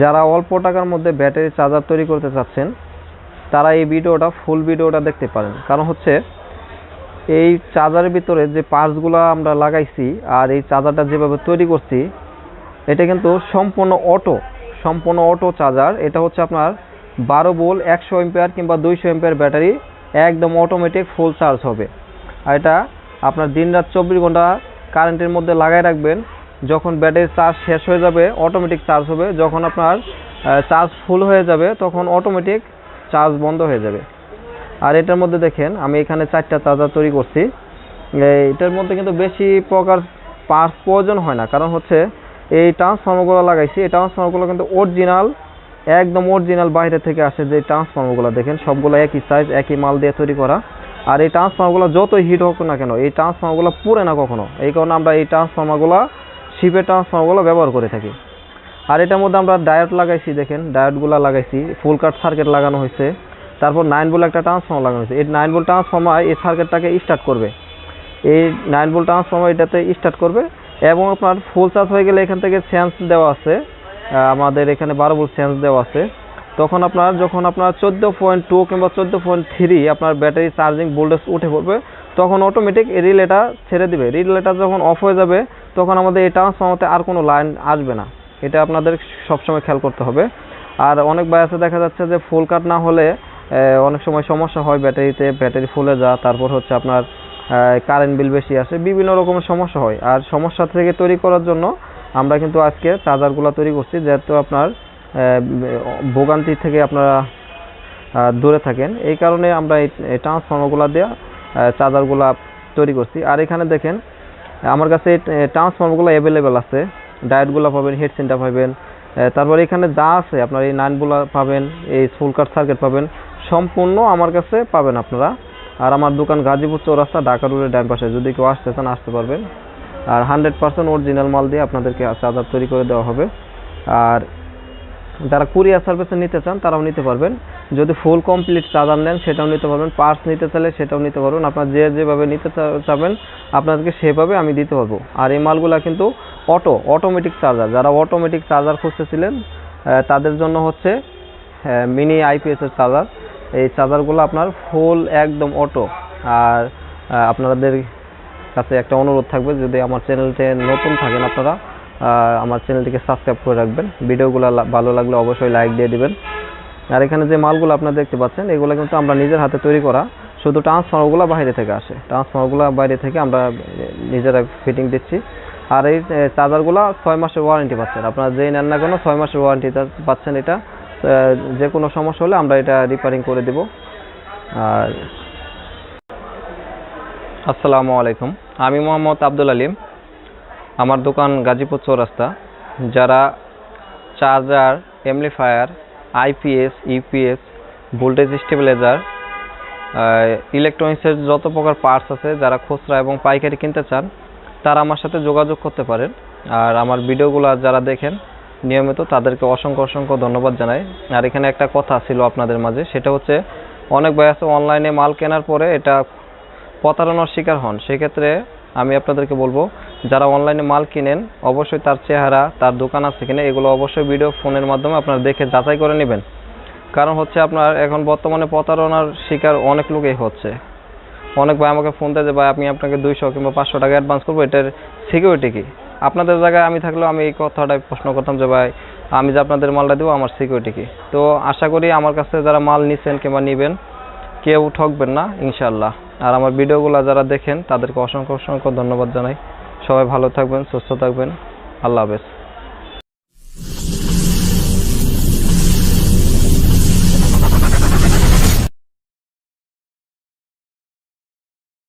যারা অল্প টাকার মধ্যে ব্যাটারি চার্জার তৈরি করতে চাচ্ছেন তারা এই ভিডিওটা ফুল ভিডিওটা দেখতে পারেন। কারণ হচ্ছে এই চার্জারের ভিতরে যে পার্টসগুলো আমরা লাগাইছি আর এই চার্জারটা যেভাবে তৈরি করছি এটা কিন্তু সম্পূর্ণ অটো চার্জার। এটা হচ্ছে আপনার 12 ভোল্ট 100 এম্পিয়ার কিংবা 200 এম্পিয়ার ব্যাটারি একদম অটোমেটিক ফুল চার্জ হবে। আর এটা আপনার দিনরাত 24 ঘন্টা কারেন্টের মধ্যে লাগাই রাখবেন। যখন ব্যাটারি চার্জ শেষ হয়ে যাবে অটোমেটিক চার্জ হবে, যখন আপনার চার্জ ফুল হয়ে যাবে তখন অটোমেটিক চার্জ বন্ধ হয়ে যাবে। আর এটার মধ্যে দেখেন আমি এখানে 4টা চার্জার তৈরি করছি। এটার মধ্যে কিন্তু বেশি প্রকার পার্টস প্রয়োজন হয় না, কারণ হচ্ছে এই ট্রান্সফর্মারগুলো লাগাইছি এই ট্রান্সফর্মারগুলো কিন্তু একদম অরিজিনাল বাইরে থেকে আসে। যে ট্রান্সফর্মারগুলো দেখেন সবগুলো একই সাইজ একই মাল দিয়ে তৈরি করা। আর এই ট্রান্সফর্মারগুলো যতই হিট হোক না কেন এই ট্রান্সফর্মারগুলো পুড়ে না কখনো, এই কারণে আমরা এই ট্রান্সফর্মারগুলো শিপের ট্রান্সফর্মারগুলো ব্যবহার করে থাকি। আর এটার মধ্যে আমরা ডায়োড লাগাইছি, দেখেন ডায়োডগুলো লাগাইছি, ফুল কাট সার্কিট লাগানো হয়েছে। তারপর 9 ভোল্ট একটা ট্রান্সফর্মার লাগানো হয়েছে। এই 9 ভোল্ট ট্রান্সফর্মার এই সার্কিটটাকে স্টার্ট করবে, এই 9 ভোল্ট ট্রান্সফর্মার এটাতে স্টার্ট করবে। এবং আপনার ফুল চার্জ হয়ে গেলে এখান থেকে সেন্স দেওয়া আছে, আমাদের এখানে 12 ভোল্ট সেন্স দেওয়া আছে। যখন আপনার 14.2 কিংবা 14.3 আপনার ব্যাটারি চার্জিং ভোল্টেজ উঠে পড়বে তখন অটোমেটিক এই রিলেটা ছেড়ে দিবে। রিলেটা যখন অফ হয়ে যাবে তখন আমাদের এই ট্রান্সফর্মারতে আর কোনো লাইন আসবে না। এটা আপনাদের সবসময় খেয়াল করতে হবে। আর অনেক বায়াসে দেখা যাচ্ছে যে ফুল কাট না হলে অনেক সময় সমস্যা হয় ব্যাটারিতে, ব্যাটারি ফুলে যায়, তারপর হচ্ছে আপনার কারেন্ট বিল বেশি আসে, বিভিন্ন রকমের সমস্যা হয়। আর সমস্যা থেকে তৈরি করার জন্য আমরা কিন্তু আজকে চার্জারগুলো তৈরি করছি, যেহেতু আপনার ভোগান্তি থেকে আপনারা দূরে থাকেন, এই কারণে আমরা এই ট্রান্সফর্মারগুলো দিয়ে চার্জারগুলো তৈরি করছি। আর এখানে দেখেন আমার কাছে ট্রান্সফর্মারগুলো অ্যাভেলেবেল আছে, ডায়োডগুলো পাবেন, হিট সিনটা পাবেন, তারপর এখানে যা আছে আপনার এই 9গুলো পাবেন, এই ফুল কাট সার্কিট পাবেন, সম্পূর্ণ আমার কাছে পাবেন আপনারা। আর আমার দোকান গাজীপুর চৌরাস্তা, ঢাকা রোডের ডান পাশে। যদি কেউ আসতে চান আসতে পারবেন। আর 100% অরিজিনাল মাল দিয়ে আপনাদেরকে চার্জার তৈরি করে দেওয়া হবে। আর যারা কুরিয়ার সার্ভিসে নিতে চান তারাও নিতে পারবেন। যদি ফুল কমপ্লিট চার্জার নেন সেটাও নিতে পারবেন, পার্টস নিতে চাইলে সেটাও নিতে পারবেন। আপনার যেভাবে নিতে চাবেন আপনাদেরকে সেভাবে আমি দিতে পারবো। আর এই মালগুলা কিন্তু অটোমেটিক চার্জার, যারা অটোমেটিক চার্জার খুঁজতেছিলেন তাদের জন্য হচ্ছে মিনি আইপিএসের চার্জার। এই চার্জারগুলো আপনার ফুল একদম অটো। আর আপনাদের কাছে একটা অনুরোধ থাকবে, যদি আমার চ্যানেলতে নতুন থাকেন আপনারা আমার চ্যানেলটিকে সাবস্ক্রাইব করে রাখবেন। ভিডিওগুলো ভালো লাগলে অবশ্যই লাইক দিয়ে দিবেন। আর এখানে যে মালগুলো আপনারা দেখতে পাচ্ছেন এগুলো কিন্তু আমরা নিজের হাতে তৈরি করা, শুধু ট্রান্সফর্মারগুলো বাইরে থেকে আসে, ট্রান্সফর্মারগুলো বাইরে থেকে আমরা নিজেরা ফিটিং দিচ্ছি। আর এই চার্জারগুলো 6 মাসের ওয়ারেন্টি পাচ্ছেন, আপনারা যেই নেন না কেন 6 মাসের ওয়ারেন্টি পাচ্ছেন। এটা যে কোনো সমস্যা হলে আমরা এটা রিপেয়ারিং করে দেব। আর আসসালামু আলাইকুম, আমি মোহাম্মদ আব্দুল আলিম, আমার দোকান গাজীপুর চৌরাস্তা। যারা charger, amplifier, IPS, UPS, voltage stabiliser, ইলেকট্রনিক্সের যত প্রকার পার্টস আছে যারা খুচরা এবং পাইকারি কিনতে চান তারা আমার সাথে যোগাযোগ করতে পারেন। আর আমার ভিডিওগুলো যারা দেখেন নিয়মিত তাদেরকে অসংখ্য ধন্যবাদ জানাই। আর এখানে একটা কথা ছিল আপনাদের মাঝে, সেটা হচ্ছে অনেক ভাই আছে অনলাইনে মাল কেনার পরে এটা প্রতারণার শিকার হন। সেক্ষেত্রে আমি আপনাদেরকে বলবো যারা অনলাইনে মাল কিনেন অবশ্যই তার চেহারা, তার দোকান আছে কিনা এগুলো অবশ্যই ভিডিও ফোনের মাধ্যমে আপনারা দেখে যাচাই করে নেবেন। কারণ হচ্ছে আপনার এখন বর্তমানে প্রতারণার শিকার অনেক লোকই হচ্ছে। অনেক ভাই আমাকে ফোন দেয় যে ভাই আমি আপনাকে 200 কিংবা 500 টাকা অ্যাডভান্স করবো, এটার সিকিউরিটি কি? আপনাদের জায়গায় আমি থাকলেও আমি এই কথাটাই প্রশ্ন করতাম যে ভাই আমি যে আপনাদের মালটা দেবো আমার সিকিউরিটি কি? তো আশা করি আমার কাছে যারা মাল নিছেন কিংবা নেবেন কেউ ঠকবেন না ইনশাআল্লাহ। আর আমার ভিডিওগুলো যারা দেখেন তাদেরকে অসংখ্য ধন্যবাদ জানাই। সবাই ভালো থাকবেন, সুস্থ থাকবেন। আল্লাহ হাফেজ।